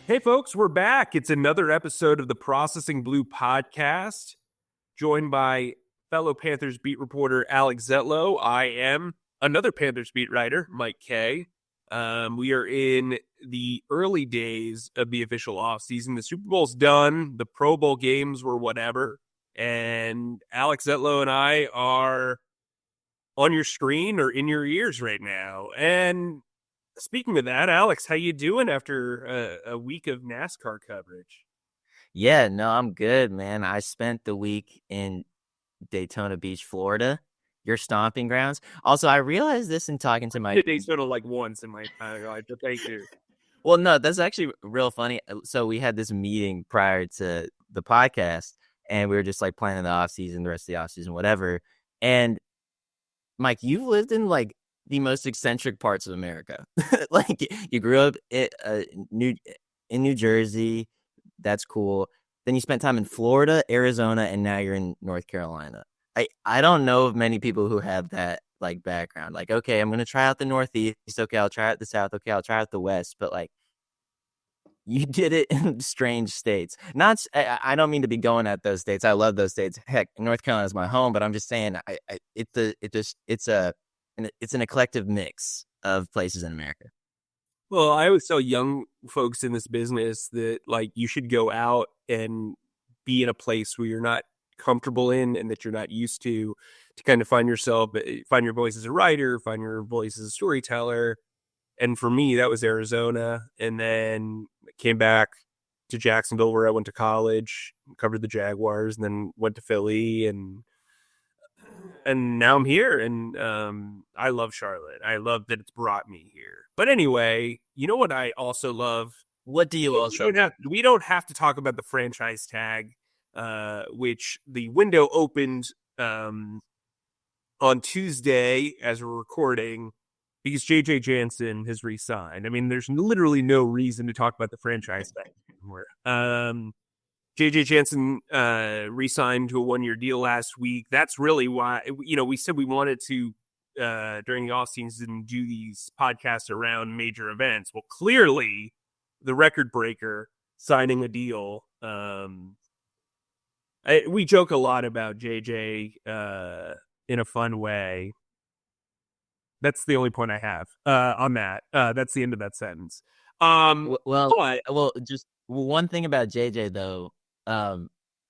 Hey, folks, we're back. It's another episode of the Processing Blue podcast, joined by fellow Panthers beat reporter Alex Zietlow. I am another Panthers beat writer, Mike Kaye. We are in the early days of the official offseason. The Super Bowl's done. The Pro Bowl games were whatever. And Alex Zietlow and I are on your screen or in your ears right now. And speaking of that, Alex, how you doing after a week of NASCAR coverage? Yeah, no, I'm good, man. I spent the week in Daytona Beach, Florida, your stomping grounds. Also, I realized this in talking to my. Did Daytona like once in my entire life, but thank you. Well, no, that's actually real funny. So we had this meeting prior to the podcast, and we were just like planning the off season, the rest of the off season, whatever. And Mike, you've lived in like the most eccentric parts of America. Like you grew up in New Jersey. That's cool. Then you spent time in Florida, Arizona, and now you're in North Carolina. I don't know of many people who have that like background. Like, okay, I'm gonna try out the Northeast. Okay, I'll try out the South. Okay, I'll try out the West. But like, you did it in strange states. Not, I don't mean to be going at those states. I love those states. Heck, North Carolina is my home. But I'm just saying, it's an eclectic mix of places in America. Well, I always tell young folks in this business that like you should go out and be in a place where you're not comfortable in and that you're not used to kind of find yourself, find your voice as a writer, find your voice as a storyteller. And for me, that was Arizona. And then came back to Jacksonville where I went to college, covered the Jaguars, and then went to Philly and now I'm here, and I love Charlotte. I love that it's brought me here. But anyway, you know what I also love? What do you also? We don't have to talk about the franchise tag, which the window opened on Tuesday as we're recording because JJ Jansen has re-signed. I mean, there's literally no reason to talk about the franchise tag anymore. JJ Jansen re-signed to a 1-year deal last week. That's really why, we said we wanted to, during the offseason, do these podcasts around major events. Well, clearly, the record breaker signing a deal. We joke a lot about JJ in a fun way. That's the only point I have on that. That's the end of that sentence. Just one thing about JJ though.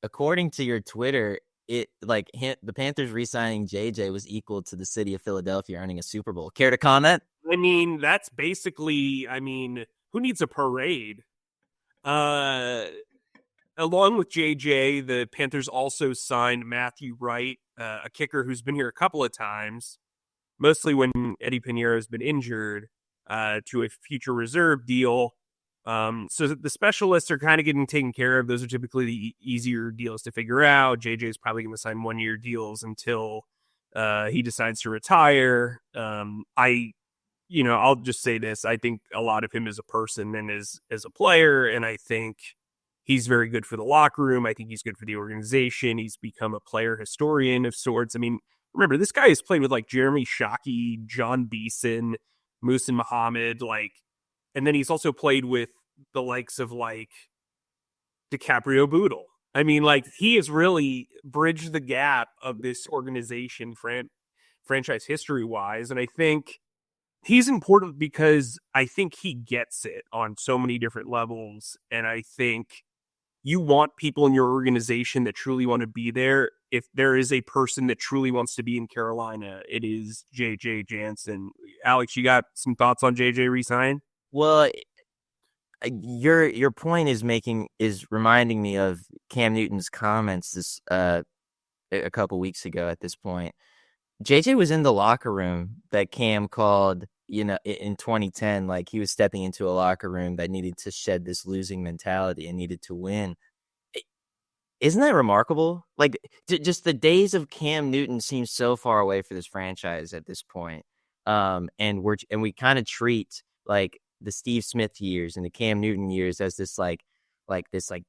According to your Twitter, the Panthers re-signing JJ was equal to the city of Philadelphia earning a Super Bowl. Care to comment? I mean, that's basically, who needs a parade? Along with JJ, the Panthers also signed Matthew Wright, a kicker who's been here a couple of times, mostly when Eddie Pinheiro has been injured, to a future reserve deal. So the specialists are kind of getting taken care of. Those are typically the easier deals to figure out. JJ is probably going to sign 1-year deals until he decides to retire. I'll just say this. I think a lot of him as a person and as a player, and I think he's very good for the locker room. I think he's good for the organization. He's become a player historian of sorts. I mean, remember, this guy has played with like Jeremy Shockey, John Beeson, Muhsin Muhammad, and then he's also played with the likes of like DiCaprio Boodle. I mean, like he has really bridged the gap of this organization franchise history wise. And I think he's important because I think he gets it on so many different levels. And I think you want people in your organization that truly want to be there. If there is a person that truly wants to be in Carolina, it is JJ Jansen. Alex, you got some thoughts on JJ re-sign? Well, your point is reminding me of Cam Newton's comments this a couple weeks ago. At this point, JJ was in the locker room that Cam called, in 2010, like he was stepping into a locker room that needed to shed this losing mentality and needed to win. Isn't that remarkable? Like just the days of Cam Newton seem so far away for this franchise at this point. And we kind of treat like the Steve Smith years and the Cam Newton years as this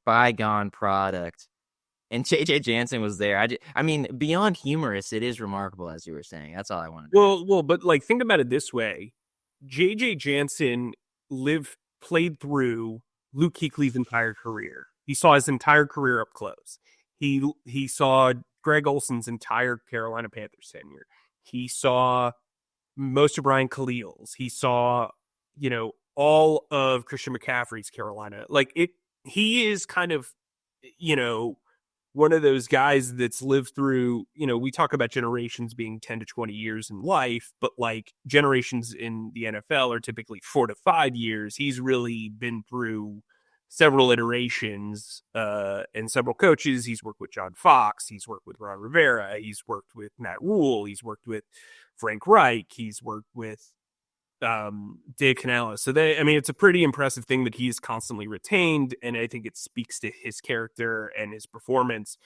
bygone product. And JJ Jansen was there. I mean, beyond humorous, it is remarkable, as you were saying. That's all I wanted. Well, but like think about it this way: JJ Jansen played through Luke Kuechly's entire career. He saw his entire career up close. He saw Greg Olson's entire Carolina Panthers tenure. He saw most of Brian Khalil's. He saw, all of Christian McCaffrey's Carolina. Like it, he is kind of, you know, one of those guys that's lived through, we talk about generations being 10 to 20 years in life, but like generations in the NFL are typically 4 to 5 years. He's really been through several iterations and several coaches. He's worked with John Fox. He's worked with Ron Rivera. He's worked with Matt Rule. He's worked with Frank Reich. He's worked with Dave Canales. So it's a pretty impressive thing that he's constantly retained, and I think it speaks to his character and his performance.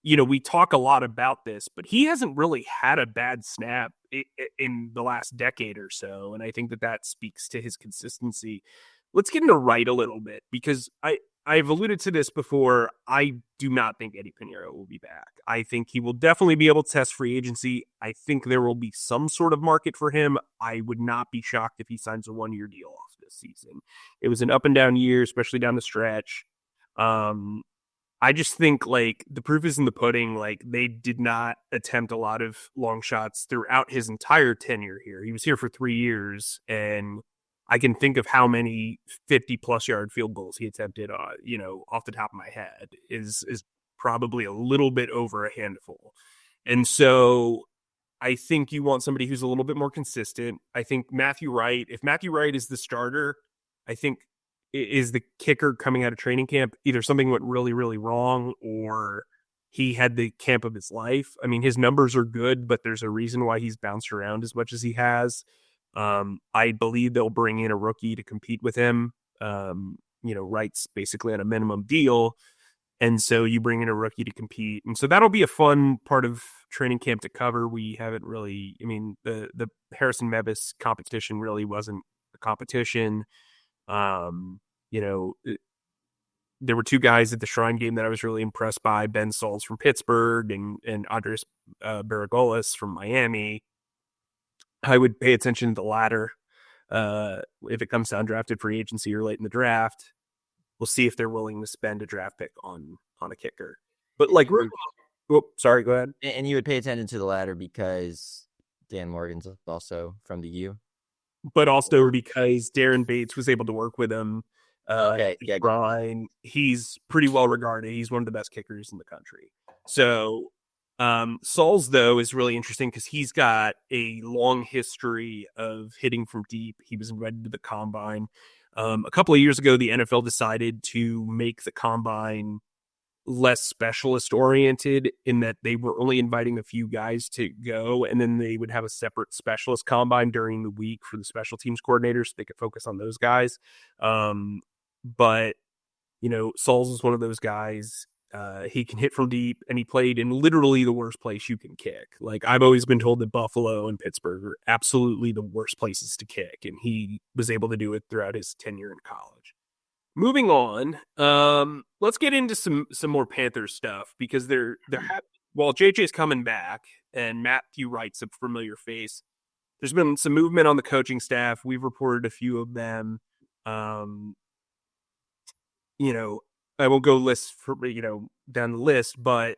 We talk a lot about this, but he hasn't really had a bad snap in the last decade or so, and I think that speaks to his consistency. Let's get into Wright a little bit, because I've alluded to this before. I do not think Eddie Pinheiro will be back. I think he will definitely be able to test free agency. I think there will be some sort of market for him. I would not be shocked if he signs a 1-year deal off this season. It was an up and down year, especially down the stretch. I just think like the proof is in the pudding. Like they did not attempt a lot of long shots throughout his entire tenure here. He was here for 3 years, and I can think of how many 50-plus yard field goals he attempted, off the top of my head, is probably a little bit over a handful. And so I think you want somebody who's a little bit more consistent. I think if Matthew Wright is the starter, I think is the kicker coming out of training camp, either something went really, really wrong or he had the camp of his life. I mean, his numbers are good, but there's a reason why he's bounced around as much as he has. I believe they'll bring in a rookie to compete with him. Wright's basically on a minimum deal. And so you bring in a rookie to compete. And so that'll be a fun part of training camp to cover. We haven't really, the Harrison Mevis competition really wasn't a competition. There were 2 guys at the Shrine game that I was really impressed by, Ben Sauls from Pittsburgh and Andres Baragolis from Miami. I would pay attention to the latter if it comes to undrafted free agency or late in the draft. We'll see if they're willing to spend a draft pick on a kicker. But like, sorry, go ahead. And you would pay attention to the latter because Dan Morgan's also from the U. But also because Darren Bates was able to work with him. Okay, yeah. Brian, he's pretty well regarded. He's one of the best kickers in the country. So Sauls, though, is really interesting because he's got a long history of hitting from deep. He was invited to the combine. A couple of years ago, the NFL decided to make the combine less specialist oriented in that they were only inviting a few guys to go, and then they would have a separate specialist combine during the week for the special teams coordinators so they could focus on those guys. But Sauls is one of those guys. He can hit from deep, and he played in literally the worst place you can kick. Like, I've always been told that Buffalo and Pittsburgh are absolutely the worst places to kick, and he was able to do it throughout his tenure in college. Moving on, let's get into some more Panthers stuff, because while JJ's coming back and Matthew Wright's a familiar face, there's been some movement on the coaching staff. We've reported a few of them. I won't go down the list, but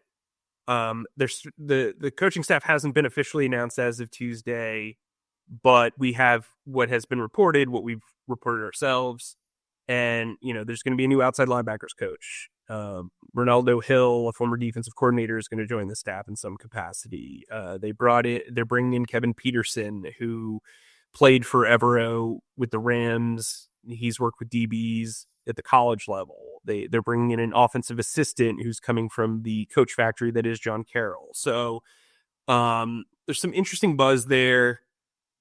there's the coaching staff hasn't been officially announced as of Tuesday, but we have what has been reported, what we've reported ourselves. And, there's going to be a new outside linebackers coach. Ronaldo Hill, a former defensive coordinator, is going to join the staff in some capacity. They're bringing in Kevin Peterson, who played for Evero with the Rams. He's worked with DBs at the college level. They're bringing in an offensive assistant who's coming from the coach factory that is John Carroll. So there's some interesting buzz there.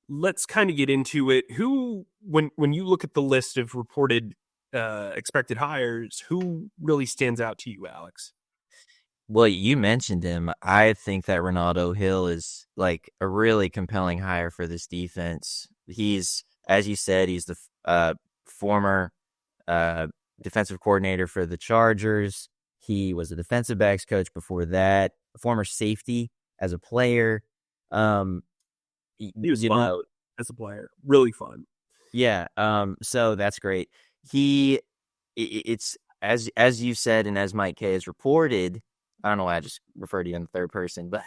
Let's kind of get into it. Who, when you look at the list of reported expected hires, who really stands out to you, Alex? Well, you mentioned him. I think that Ronaldo Hill is like a really compelling hire for this defense. He's, as you said, he's the former defensive coordinator for the Chargers. He was a defensive backs coach before that, a former safety as a player. He was fun as a player. Really fun. Yeah. So that's great. He it's as you said, and as Mike Kaye has reported. I don't know why I just refer to you in the third person, but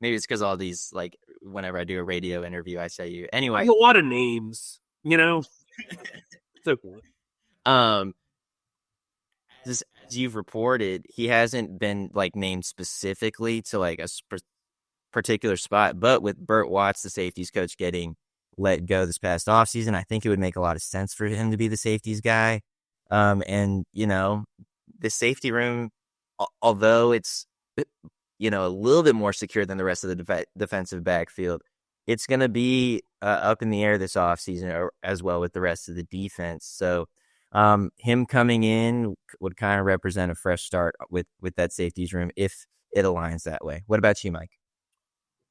maybe it's because all these, like, whenever I do a radio interview, I say you. I Anyway, have a lot of names, you know. It's okay. um, as you've reported, he hasn't been like named specifically to like a particular spot, but with Burt Watts, the safeties coach, getting let go this past offseason, I think it would make a lot of sense for him to be the safeties guy. And the safety room, although it's a little bit more secure than the rest of the defensive backfield, it's going to be up in the air this offseason, as well with the rest of the defense. So him coming in would kind of represent a fresh start with that safeties room if it aligns that way. What about you, Mike?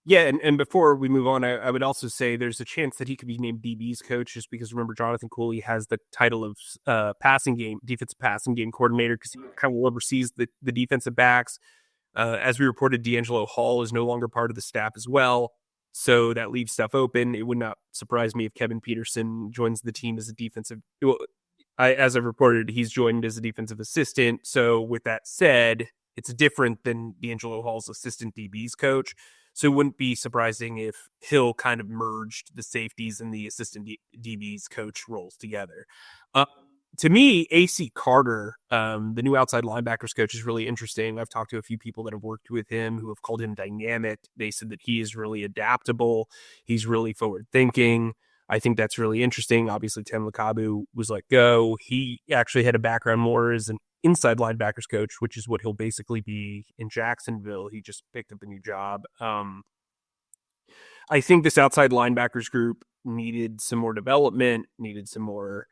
Yeah, and before we move on, I would also say there's a chance that he could be named DB's coach, just because remember Jonathan Cooley has the title of defensive passing game coordinator, because he kind of oversees the defensive backs. As we reported, D'Angelo Hall is no longer part of the staff as well, so that leaves stuff open. It would not surprise me if Kevin Peterson joins the team as a defensive. Well, as I've reported, he's joined as a defensive assistant. So with that said, it's different than D'Angelo Hall's assistant DB's coach. So it wouldn't be surprising if Hill kind of merged the safeties and the assistant DB's coach roles together. Uh, to me, AC Carter, the new outside linebackers coach, is really interesting. I've talked to a few people that have worked with him who have called him dynamic. They said that he is really adaptable. He's really forward thinking. I think that's really interesting. Obviously, Tim Lakabu was let go. He actually had a background more as an inside linebackers coach, which is what he'll basically be in Jacksonville. He just picked up a new job. I think this outside linebackers group needed some more development, needed some more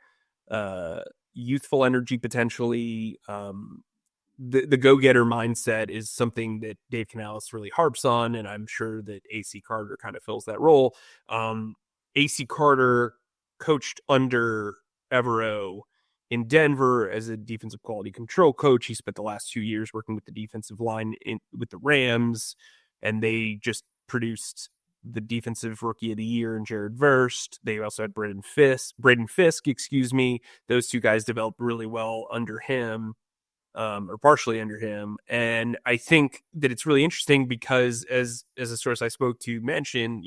youthful energy potentially. The go-getter mindset is something that Dave Canales really harps on, and I'm sure that AC Carter kind of fills that role. AC Carter coached under Evero in Denver as a defensive quality control coach. He spent the last 2 years working with the defensive line with the Rams, and they just produced the defensive rookie of the year in Jared Verst. They also had Braden Fisk, excuse me. Those two guys developed really well under him, or partially under him. And I think that it's really interesting because as a source I spoke to mentioned,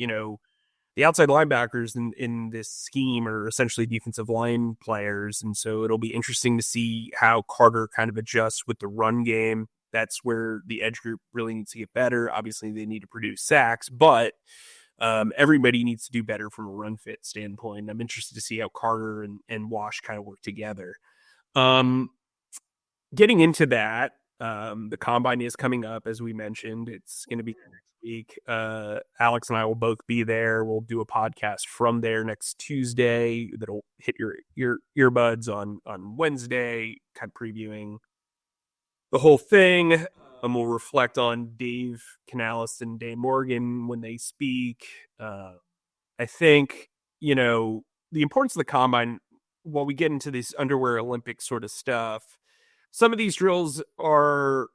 the outside linebackers in this scheme are essentially defensive line players. And so it'll be interesting to see how Carter kind of adjusts with the run game. That's where the edge group really needs to get better. Obviously, they need to produce sacks, but everybody needs to do better from a run fit standpoint. I'm interested to see how Carter and Wash kind of work together. Getting into that, the combine is coming up, as we mentioned. It's going to be next week. Alex and I will both be there. We'll do a podcast from there next Tuesday that'll hit your earbuds on Wednesday, kind of previewing the whole thing. We'll reflect on Dave Canales and Dan Morgan when they speak. I think, the importance of the combine, while we get into this underwear Olympic sort of stuff, some of these drills are,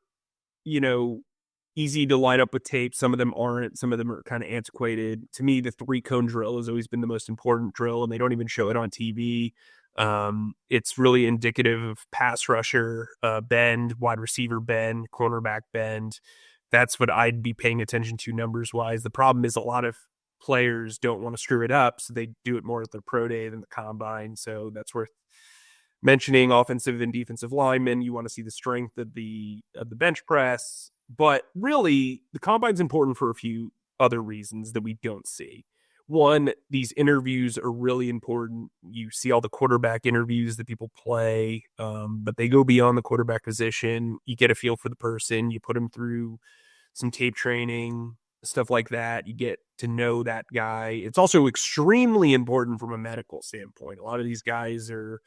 easy to line up with tape. Some of them aren't. Some of them are kind of antiquated. To me, the 3-cone drill has always been the most important drill, and they don't even show it on TV. It's really indicative of pass rusher bend, wide receiver bend, cornerback bend. That's what I'd be paying attention to numbers wise. The problem is a lot of players don't want to screw it up, so they do it more at their pro day than the combine. So that's worth mentioning. Offensive and defensive linemen, you want to see the strength of the bench press, but really the combine's important for a few other reasons that we don't see. One, these interviews are really important. You see all the quarterback interviews that people play, but they go beyond the quarterback position. You get a feel for the person. You put them through some tape training, stuff like that. You get to know that guy. It's also extremely important from a medical standpoint. A lot of these guys are,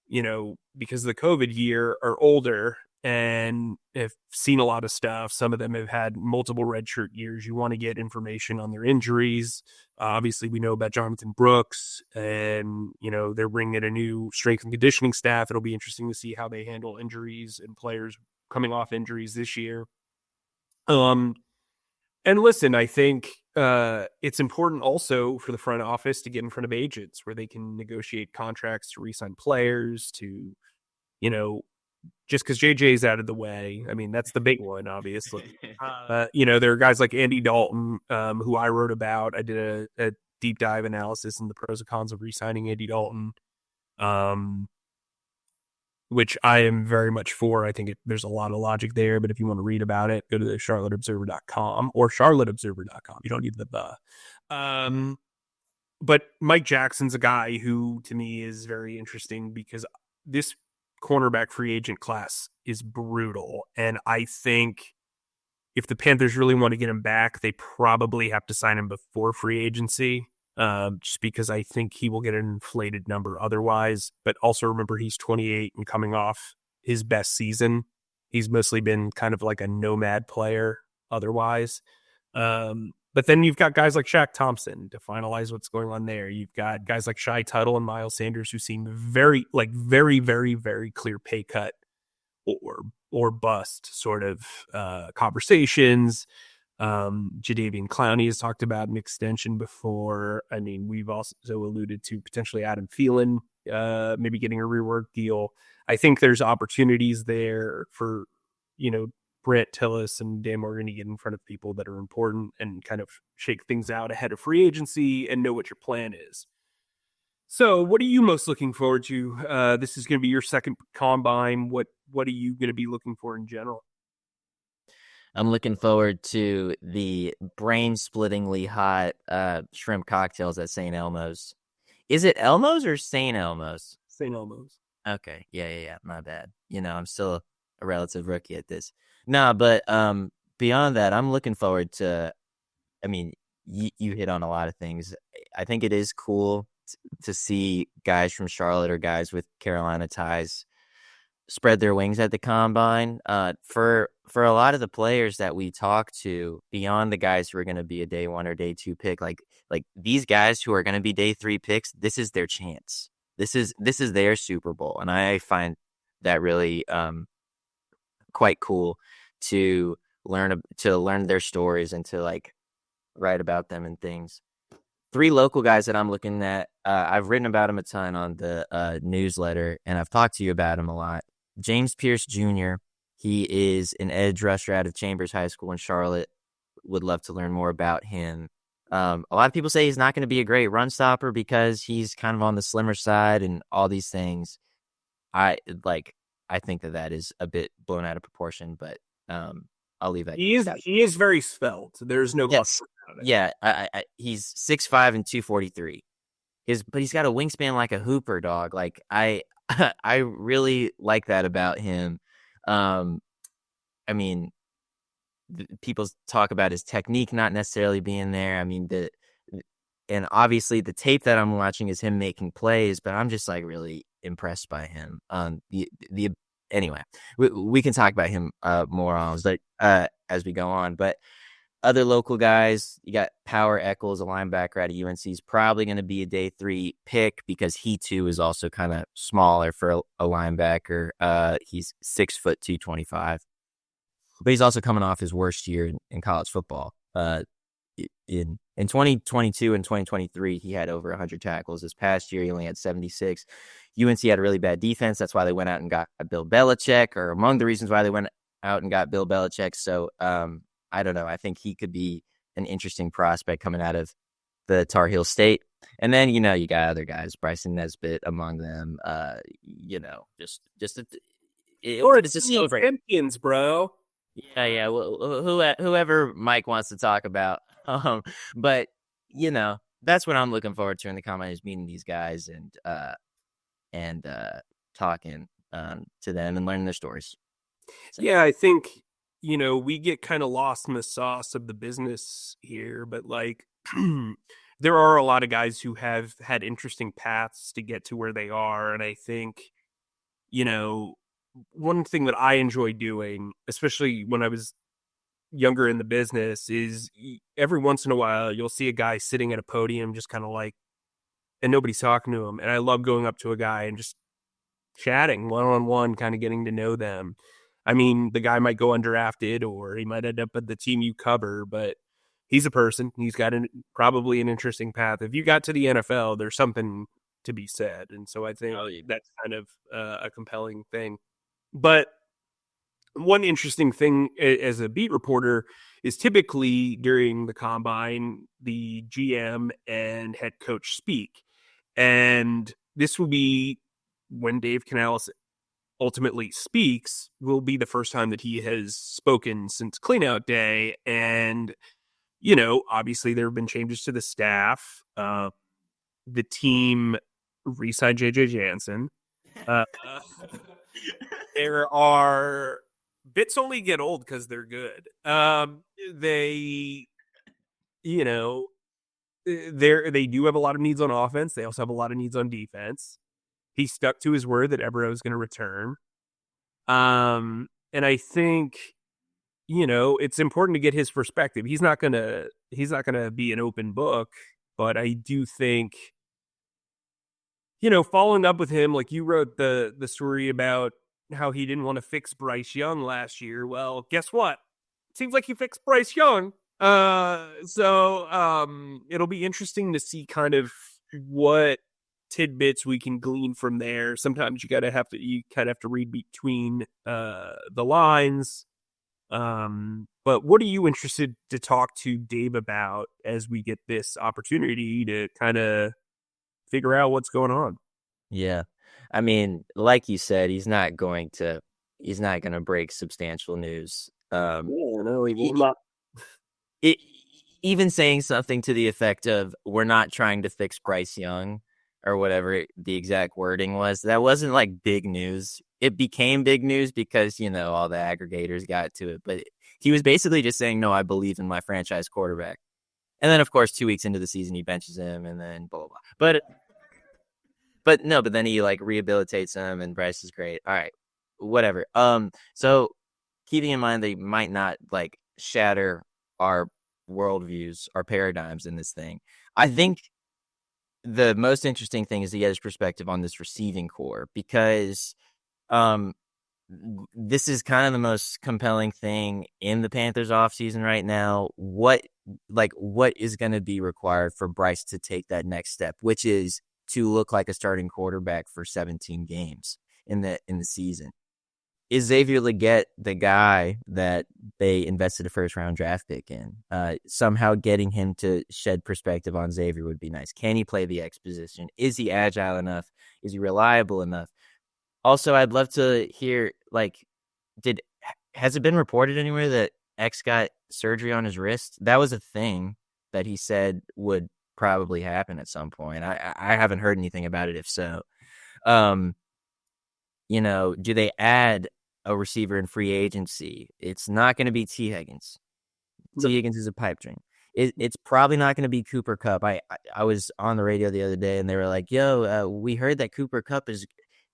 because of the COVID year, are older and have seen a lot of stuff. Some of them have had multiple redshirt years. You want to get information on their injuries. Obviously, we know about Jonathan Brooks, and they're bringing in a new strength and conditioning staff. It'll be interesting to see how they handle injuries and players coming off injuries this year. And listen, I think it's important also for the front office to get in front of agents where they can negotiate contracts to re-sign players to, you know, just because JJ's out of the way. I mean, that's the big one, obviously. There are guys like Andy Dalton, who I wrote about. I did a deep dive analysis in the pros and cons of re-signing Andy Dalton, um, which I am very much for. I think there's a lot of logic there, but if you want to read about it, go to the charlotteobserver.com or charlotteobserver.com. You don't need the. But Mike Jackson's a guy who, to me, is very interesting because this cornerback free agent class is brutal. And I think if the Panthers really want to get him back, they probably have to sign him before free agency, just because I think he will get an inflated number otherwise. But also remember, he's 28 and coming off his best season. He's mostly been kind of like a nomad player otherwise. But then you've got guys like Shaq Thompson to finalize what's going on there. You've got guys like Shai Tuttle and Miles Sanders who seem very, very, very, very clear pay cut or bust sort of conversations. Jadeveon Clowney has talked about an extension before. I mean, we've also alluded to potentially Adam Thielen maybe getting a rework deal. I think there's opportunities there for, Brent Tillis and Dan Morgan to get in front of people that are important and kind of shake things out ahead of free agency and know what your plan is. So what are you most looking forward to? This is going to be your second combine. What are you going to be looking for in general? I'm looking forward to the brain-splittingly hot shrimp cocktails at St. Elmo's. Is it Elmo's or St. Elmo's? St. Elmo's. Okay. Yeah. My bad. I'm still a relative rookie at this. No, but beyond that, I'm looking forward to, I mean, you hit on a lot of things. I think it is cool to see guys from Charlotte or guys with Carolina ties spread their wings at the combine. For a lot of the players that we talk to, beyond the guys who are going to be a day 1 or day 2 pick, like these guys who are going to be day 3 picks, this is their chance. This is their Super Bowl, and I find that really quite cool to learn their stories and to write about them and things. 3 local guys that I'm looking at, I've written about them a ton on the newsletter, and I've talked to you about them a lot. James Pierce Jr., he is an edge rusher out of Chambers High School in Charlotte. Would love to learn more about him. A lot of people say he's not going to be a great run stopper because he's kind of on the slimmer side and all these things. I think that is a bit blown out of proportion, but I'll leave that. He is very svelte. There's no question about it. Yeah, he's 6'5" and 243. But he's got a wingspan like a hooper, dog. I really like that about him. I mean, people talk about his technique not necessarily being there. I mean, and obviously the tape that I'm watching is him making plays, but I'm just really impressed by him. Anyway, we can talk about him more on as we go on. But other local guys, you got Power Eccles, a linebacker out of UNC. He's probably going to be a day 3 pick because he too is also kind of smaller for a linebacker. He's 6'2", 225, but he's also coming off his worst year in college football. In 2022 and 2023, he had over 100 tackles. This past year, he only had 76. UNC had a really bad defense. That's why they went out and got Bill Belichick, or among the reasons why they went out and got Bill Belichick. So I don't know. I think he could be an interesting prospect coming out of the Tar Heel State. And then, you got other guys, Bryson Nesbitt among them, champions, bro. Yeah. Well, whoever Mike wants to talk about. But that's what I'm looking forward to in the combine, is meeting these guys and talking to them and learning their stories. So. Yeah, I think we get kind of lost in the sauce of the business here, but there are a lot of guys who have had interesting paths to get to where they are. And I think, one thing that I enjoy doing, especially when I was younger in the business, is every once in a while, you'll see a guy sitting at a podium, just kind of and nobody's talking to him. And I love going up to a guy and just chatting one-on-one, kind of getting to know them. I mean, the guy might go undrafted or he might end up at the team you cover, but he's a person. He's got probably an interesting path. If you got to the NFL, there's something to be said, and so I think that's kind of a compelling thing. But one interesting thing as a beat reporter is typically during the combine, the GM and head coach speak. And this will be when Dave Canales ultimately speaks, will be the first time that he has spoken since cleanout day. And, obviously there have been changes to the staff. The team re-signed JJ Jansen. There are bits only get old because they're good. They, you know, they do have a lot of needs on offense. They also have a lot of needs on defense. He stuck to his word that Evero is going to return. And I think, it's important to get his perspective. He's not gonna be an open book, but I do think, following up with him, like you wrote the story about how he didn't want to fix Bryce Young last year. Well, guess what? It seems like he fixed Bryce Young. So it'll be interesting to see kind of what tidbits we can glean from there. Sometimes you kind of have to read between the lines. But what are you interested to talk to Dave about as we get this opportunity to kind of figure out what's going on? Yeah. I mean, like you said, he's not going to break substantial news. Yeah, no, he will not. Even saying something to the effect of "we're not trying to fix Bryce Young" or whatever the exact wording was, that wasn't like big news. It became big news because all the aggregators got to it, but he was basically just saying, "No, I believe in my franchise quarterback." And then, of course, 2 weeks into the season, he benches him, and then blah blah blah. But then he like rehabilitates him, and Bryce is great. All right, whatever. So keeping in mind they might not like shatter our worldviews, our paradigms in this thing, I think the most interesting thing is to get his perspective on this receiving core, because this is kind of the most compelling thing in the Panthers offseason right now. What is going to be required for Bryce to take that next step, which is to look like a starting quarterback for 17 games in the season? Is Xavier Legette the guy that they invested a first-round draft pick in? Somehow getting him to shed perspective on Xavier would be nice. Can he play the X position? Is he agile enough? Is he reliable enough? Also, I'd love to hear, has it been reported anywhere that X got surgery on his wrist? That was a thing that he said would probably happen at some point. I haven't heard anything about it, if so. Do they add a receiver in free agency? It's not going to be T. Higgins. T. Higgins is a pipe dream. It's probably not going to be Cooper Kupp. I was on the radio the other day, and they were like, "Yo, we heard that Cooper Kupp is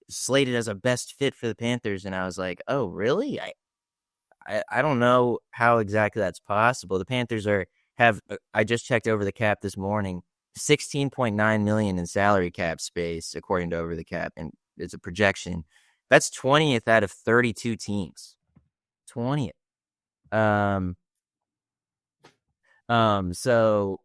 slated as a best fit for the Panthers," and I was like, "Oh, really? I don't know how exactly that's possible." The Panthers have I just checked Over the Cap this morning, $16.9 million in salary cap space according to Over the Cap, and it's a projection. That's 20th out of 32 teams. 20th. So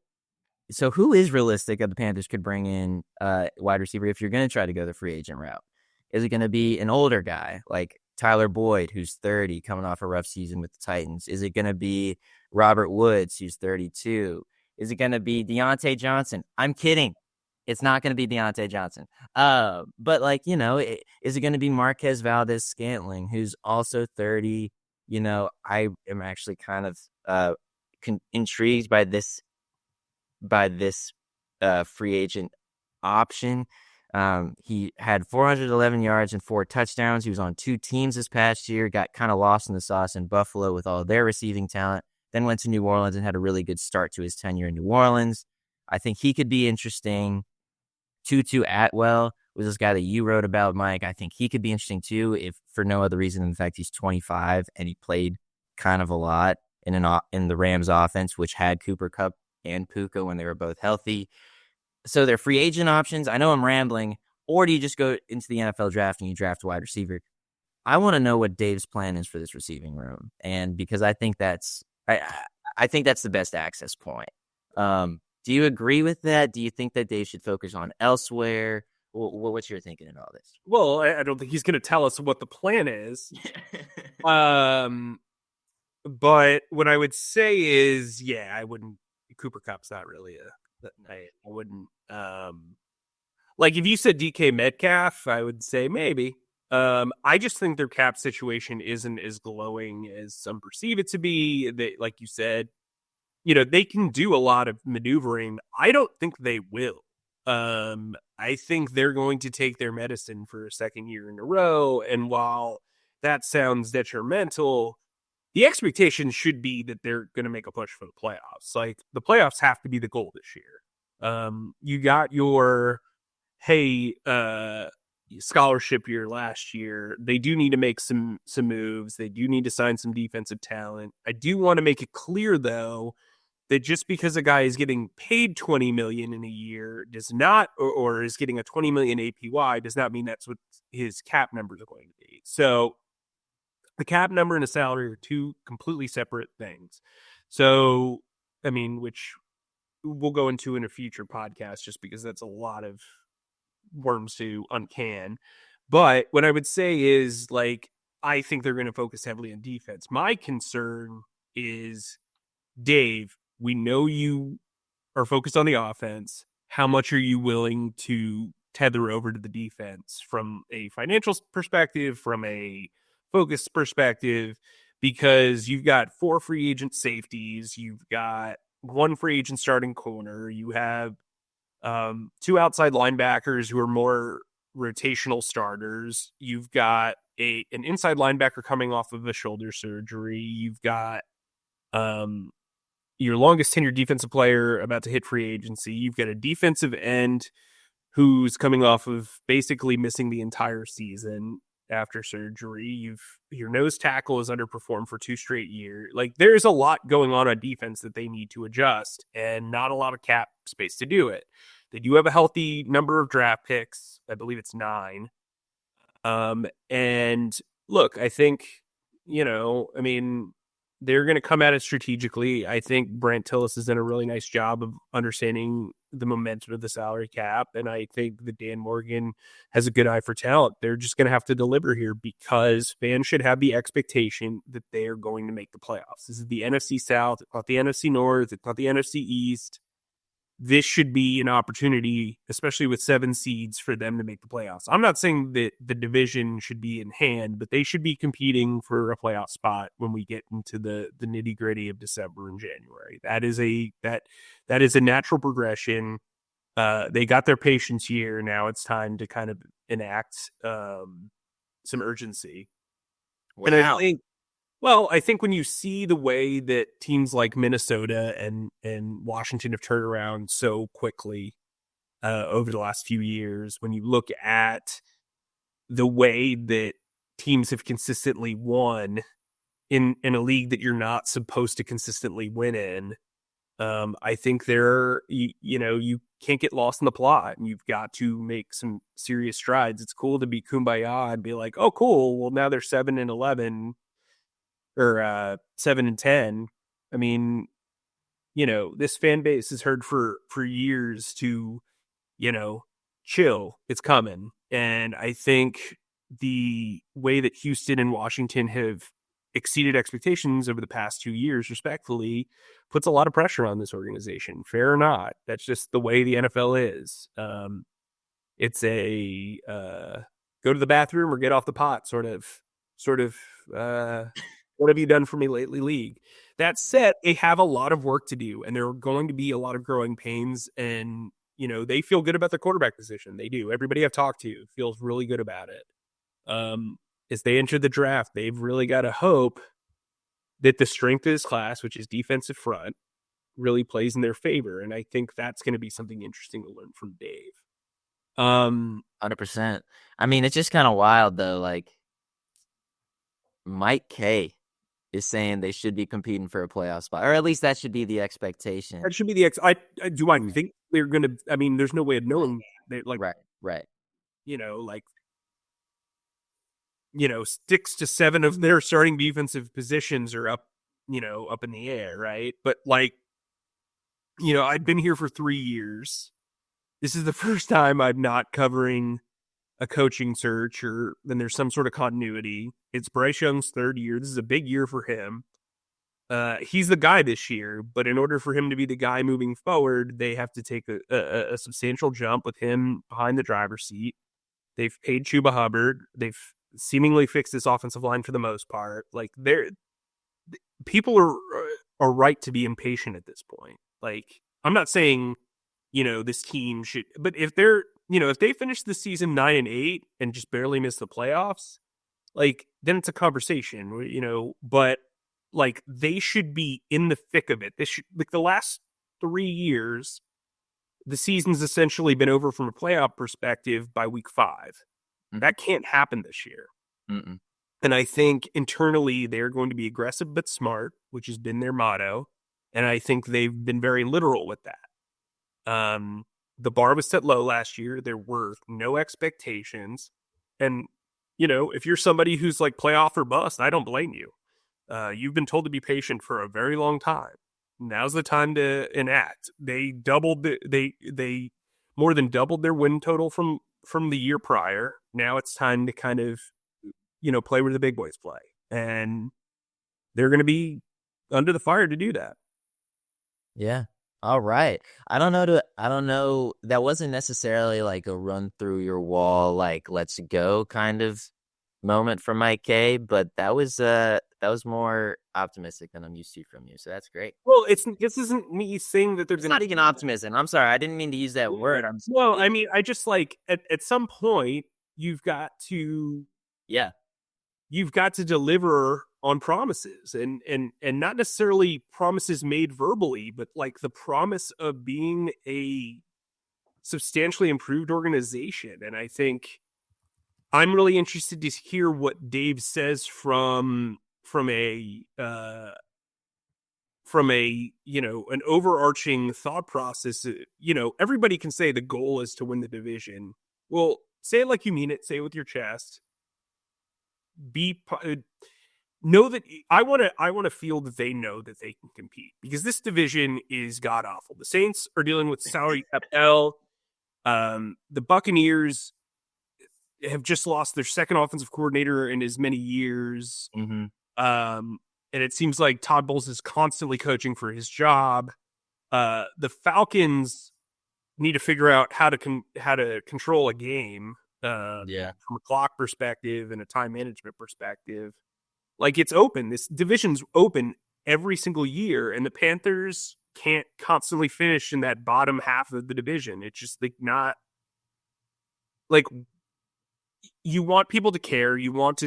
who is realistic that the Panthers could bring in wide receiver if you're going to try to go the free agent route? Is it going to be an older guy like Tyler Boyd, who's 30, coming off a rough season with the Titans? Is it going to be Robert Woods, who's 32? Is it going to be Deontay Johnson? I'm kidding. It's not going to be Deontay Johnson. But is it going to be Marquez Valdez-Scantling, who's also 30? I am actually kind of intrigued by this free agent option. He had 411 yards and 4 touchdowns. He was on 2 teams this past year, got kind of lost in the sauce in Buffalo with all their receiving talent, then went to New Orleans and had a really good start to his tenure in New Orleans. I think he could be interesting. Tutu Atwell was this guy that you wrote about, Mike. I think he could be interesting too, if for no other reason than the fact he's 25 and he played kind of a lot in the Rams offense, which had Cooper Kupp and Puka when they were both healthy. So they're free agent options. I know I'm rambling. Or do you just go into the NFL draft and you draft a wide receiver? I want to know what Dave's plan is for this receiving room. And because I think I think that's the best access point. Do you agree with that? Do you think that they should focus on elsewhere? What's your thinking in all this? Well, I don't think he's going to tell us what the plan is. Um, but what I would say is, yeah, I wouldn't. Cooper Cup's not really I wouldn't. Like if you said DK Metcalf, I would say maybe. I just think their cap situation isn't as glowing as some perceive it to be. They, like you said, they can do a lot of maneuvering. I don't think they will. I think they're going to take their medicine for a second year in a row. And while that sounds detrimental, the expectation should be that they're going to make a push for the playoffs. Like the playoffs have to be the goal this year. You got your hey scholarship year last year. They do need to make some moves. They do need to sign some defensive talent. I do want to make it clear though that just because a guy is getting paid 20 million in a year does not or is getting a 20 million APY does not mean that's what his cap numbers are going to be. So the cap number and the salary are two completely separate things. So, I mean, which we'll go into in a future podcast just because that's a lot of worms to uncan. But what I would say is like I think they're going to focus heavily on defense. My concern is Dave, we know you are focused on the offense. How much are you willing to tether over to the defense from a financial perspective, from a focus perspective? Because you've got 4 free agent safeties, you've got 1 free agent starting corner, you have 2 outside linebackers who are more rotational starters. You've got an inside linebacker coming off of a shoulder surgery. You've got your longest tenured defensive player about to hit free agency. You've got a defensive end who's coming off of basically missing the entire season after surgery. Your nose tackle is underperformed for 2 straight years. Like there's a lot going on defense that they need to adjust and not a lot of cap space to do it. They do have a healthy number of draft picks. I believe it's 9. And look, I think, I mean, they're going to come at it strategically. I think Brant Tillis has done a really nice job of understanding the momentum of the salary cap. And I think that Dan Morgan has a good eye for talent. They're just going to have to deliver here because fans should have the expectation that they are going to make the playoffs. This is the NFC South. It's not the NFC North. It's not the NFC East. This should be an opportunity, especially with 7 seeds, for them to make the playoffs. I'm not saying that the division should be in hand, but they should be competing for a playoff spot when we get into the nitty gritty of December and January. That is a natural progression. They got their patience here. Now it's time to kind of enact some urgency. Wow. And I think when you see the way that teams like Minnesota and Washington have turned around so quickly over the last few years, when you look at the way that teams have consistently won in a league that you're not supposed to consistently win in, I think you can't get lost in the plot and you've got to make some serious strides. It's cool to be kumbaya and be like, oh, cool. Well, now they're 7-11. Or 7-10. I mean, this fan base has heard for years to, chill. It's coming. And I think the way that Houston and Washington have exceeded expectations over the past 2 years, respectfully, puts a lot of pressure on this organization. Fair or not, that's just the way the NFL is. It's a go to the bathroom or get off the pot sort of what have you done for me lately league. That said, they have a lot of work to do and there are going to be a lot of growing pains and, they feel good about the quarterback position. They do. Everybody I've talked to feels really good about it. As they enter the draft, they've really got to hope that the strength of this class, which is defensive front, really plays in their favor. And I think that's going to be something interesting to learn from Dave. 100%. I mean, it's just kind of wild though. Like Mike Kaye is saying they should be competing for a playoff spot, or at least that should be the expectation. That should be the I think they're going to. I mean, there's no way of knowing. They like right. 6 to 7 of their starting defensive positions are up up in the air, right? But like, I've been here for 3 years. This is the first time I'm not covering a coaching search, or then there's some sort of continuity. It's Bryce Young's third year. This is a big year for him. He's the guy this year, but in order for him to be the guy moving forward, they have to take a substantial jump with him behind the driver's seat. They've paid Chuba Hubbard. They've seemingly fixed this offensive line for the most part. Like, people are right to be impatient at this point. Like, I'm not saying, this team should, but if if they finish the season 9-8 and just barely miss the playoffs, like, then it's a conversation, but like, they should be in the thick of it. This should, like, the last 3 years, the season's essentially been over from a playoff perspective by week 5. Mm-hmm. That can't happen this year. Mm-mm. And I think internally they're going to be aggressive but smart, which has been their motto. And I think they've been very literal with that. The bar was set low last year. There were no expectations. And, if you're somebody who's like playoff or bust, I don't blame you. You've been told to be patient for a very long time. Now's the time to enact. They more than doubled their win total from the year prior. Now it's time to kind of, play where the big boys play. And they're going to be under the fire to do that. Yeah. All right. I don't know. That wasn't necessarily like a run through your wall, like, let's go kind of moment from Mike Kaye, but that was more optimistic than I'm used to from you. So that's great. Well, this isn't me saying that there's not even optimism. I'm sorry. I didn't mean to use that word. I mean, I just like at some point you've got to deliver on promises and not necessarily promises made verbally, but like the promise of being a substantially improved organization. And I think I'm really interested to hear what Dave says from an overarching thought process. Everybody can say the goal is to win the division. Well, say it like you mean it. Say it with your chest. Know that I want to feel that they know that they can compete, because this division is god awful. The Saints are dealing with salary cap hell. The Buccaneers have just lost their second offensive coordinator in as many years. Mm-hmm. And it seems like Todd Bowles is constantly coaching for his job. The Falcons need to figure out how to control a game. From a clock perspective and a time management perspective. Like, it's open. This division's open every single year, and the Panthers can't constantly finish in that bottom half of the division. It's just like not like, you want people to care. You want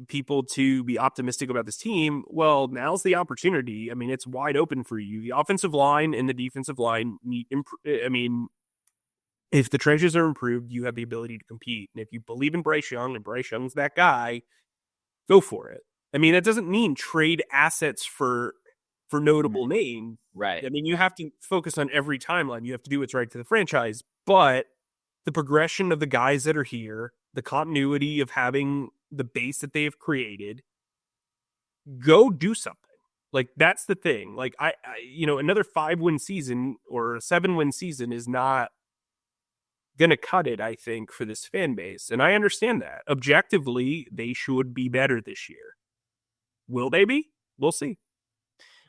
people to be optimistic about this team. Well, now's the opportunity. I mean, it's wide open for you. The offensive line and the defensive line if the trenches are improved, you have the ability to compete. And if you believe in Bryce Young and Bryce Young's that guy, go for it. I mean, that doesn't mean trade assets for notable names. Right. I mean, you have to focus on every timeline. You have to do what's right to the franchise. But the progression of the guys that are here, the continuity of having the base that they have created, go do something. Like, that's the thing. Like, I another 5-win season or a 7-win season is not going to cut it, I think, for this fan base. And I understand that. Objectively, they should be better this year. Will they be? We'll see.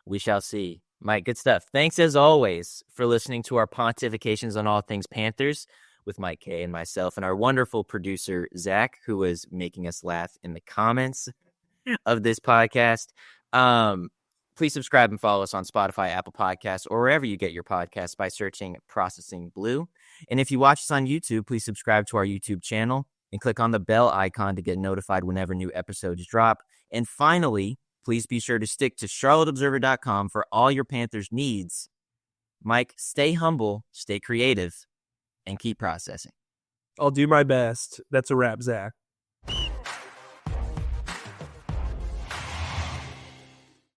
We shall see. Mike, good stuff. Thanks, as always, for listening to our pontifications on all things Panthers with Mike Kaye and myself and our wonderful producer, Zach, who was making us laugh in the comments of this podcast. Please subscribe and follow us on Spotify, Apple Podcasts, or wherever you get your podcasts by searching Processing Blue. And if you watch us on YouTube, please subscribe to our YouTube channel and click on the bell icon to get notified whenever new episodes drop. And finally, please be sure to stick to charlotteobserver.com for all your Panthers needs. Mike, stay humble, stay creative, and keep processing. I'll do my best. That's a wrap, Zach.